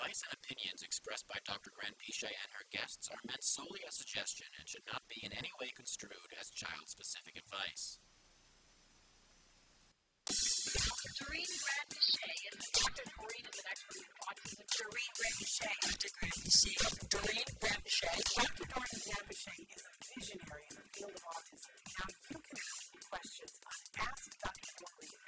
advice and opinions expressed by Dr. Granpeesheh and her guests are meant solely as suggestion and should not be in any way construed as child-specific advice. Doreen Granpeesheh is Dr. Doreen is an expert in autism. Doreen Granpeesheh. Dr. Granpeesheh. Doreen Granpeesheh. Dr. Doreen Granpeesheh is a visionary in the field of autism. Now you can ask questions on Ask Dr. Doreen.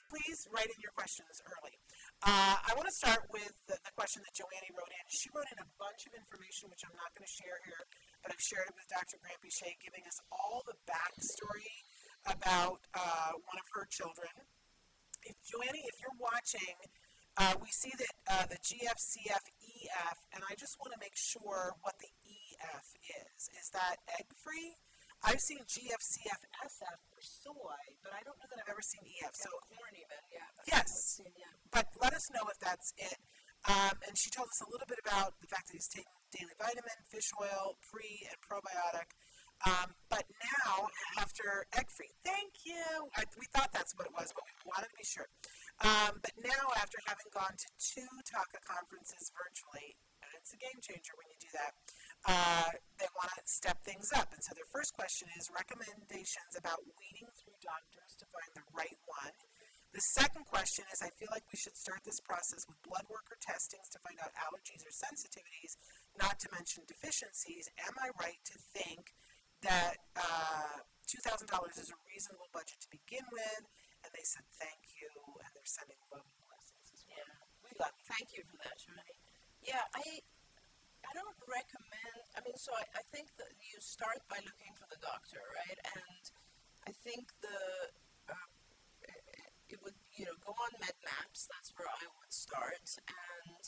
Please write in your questions early. I want to start with the question that Joanne wrote in. She wrote in a bunch of information, which I'm not going to share here, but I've shared it with Dr. Granpeesheh, giving us all the backstory about one of her children. Joanne, if you're watching, we see that the GFCF-EF, and I just want to make sure what the EF is. Is that egg-free? I've seen GFCF-SF for soy, but I don't know that I've ever seen EF. So corn even, yeah. Yes, but let us know if that's it. And she told us a little bit about the fact that he's taking daily vitamin, fish oil, pre- and probiotic. But now, after egg-free, thank you. We thought that's what it was, but we wanted to be sure. But now, after having gone to 2 TACA conferences virtually, and it's a game changer when you do that, they want to step things up. And so their first question is recommendations about weeding through doctors to find the right one. The second question is, I feel like we should start this process with blood work or testings to find out allergies or sensitivities, not to mention deficiencies. Am I right to think that $2,000 is a reasonable budget to begin with? And they said thank you, and they're sending love and blessings as well. Yeah. We love you. Thank you for that, Shani. Yeah, I don't recommend, so I think that you start by looking for the doctor, right? And I think it would, go on MedMaps, that's where I would start, and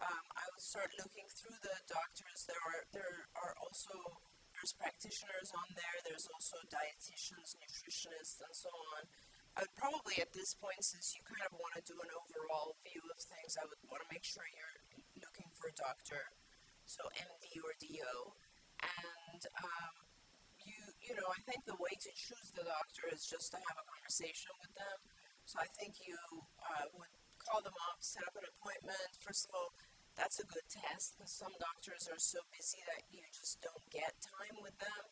I would start looking through the doctors. There are also nurse practitioners on there, there's also dietitians, nutritionists, and so on. I would probably at this point, since you kind of want to do an overall view of things, I would want to make sure you're looking for a doctor, so MD or DO, and I think the way to choose the doctor is just to have a conversation with them. So I think you would call them up, set up an appointment. First of all, that's a good test because some doctors are so busy that you just don't get time with them.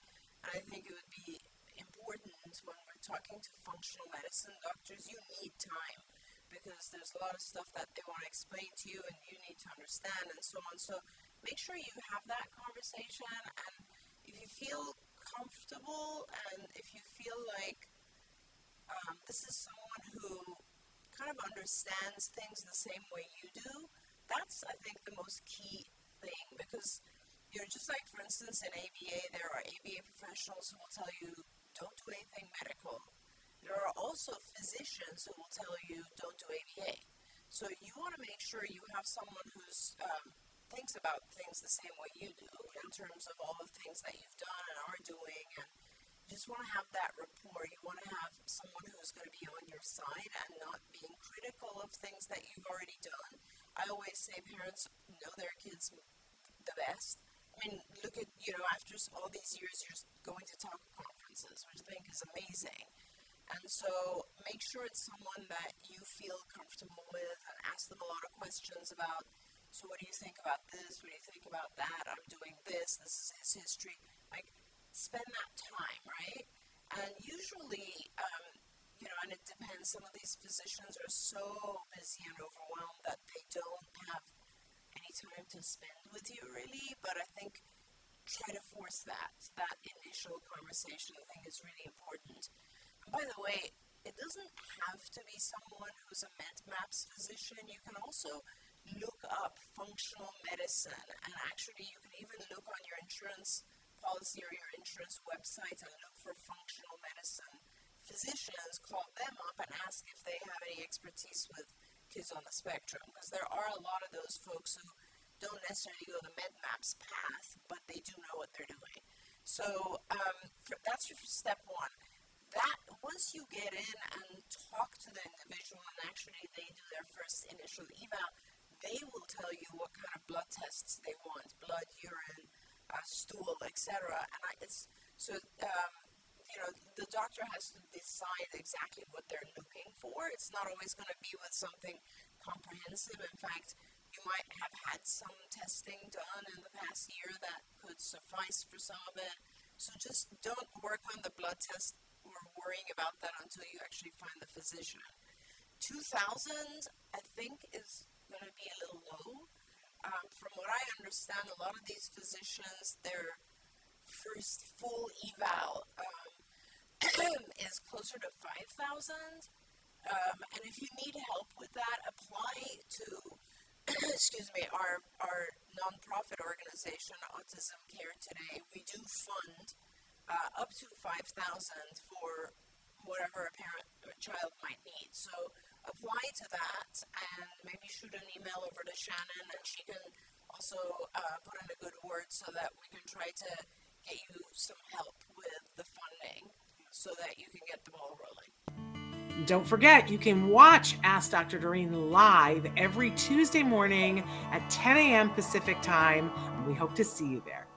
And I think it would be important when we're talking to functional medicine doctors, you need time because there's a lot of stuff that they want to explain to you and you need to understand and so on. So make sure you have that conversation, and if you feel comfortable and if you feel like this is someone who kind of understands things the same way you do, that's, I think, the most key thing, because just like, for instance, in ABA, there are ABA professionals who will tell you, don't do anything medical. There are also physicians who will tell you, don't do ABA. So you want to make sure you have someone who's thinks about things the same way you do in terms of all the things that you've done and are doing, and you just want to have that rapport. You want to have someone who's going to be on your side and not being critical of things that you've already done. I always say parents know their kids the best. Look at, after all these years, you're going to talk conferences, which I think is amazing. And so make sure it's someone that you feel comfortable with and ask them a lot of questions about, so what do you think about this? What do you think about that? I'm doing this. This is his history. Spend that time, right? And usually, and it depends, some of these physicians are so busy and overwhelmed that they don't have any time to spend with you, really. But I think try to force that initial conversation, I think, is really important. And by the way, it doesn't have to be someone who's a MedMaps physician. You can also look up functional medicine, and actually you can even look on your insurance policy or your insurance website and look for functional medicine physicians, call them up and ask if they have any expertise with kids on the spectrum, because there are a lot of those folks who don't necessarily go the MedMaps path, but they do know what they're doing. So that's your step one. That once you get in and talk to the individual and actually they do their first initial eval, they will tell you what kind of blood tests they want, blood, urine, stool, etc. And the doctor has to decide exactly what they're looking for. It's not always going to be with something comprehensive. In fact, you might have had some testing done in the past year that could suffice for some of it. So just don't work on the blood test or worrying about that until you actually find the physician. 2,000, I think, is going to be a little low. From what I understand, a lot of these physicians, their first full eval is closer to 5,000. And if you need help with that, apply to excuse me, our nonprofit organization, Autism Care Today. We do fund up to 5,000 for whatever a parent or child might need. So apply to that and maybe shoot an email over to Shannon, and she can also put in a good word so that we can try to get you some help with the funding so that you can get the ball rolling. Don't forget, you can watch Ask Dr. Doreen live every Tuesday morning at 10 a.m. Pacific time. We hope to see you there.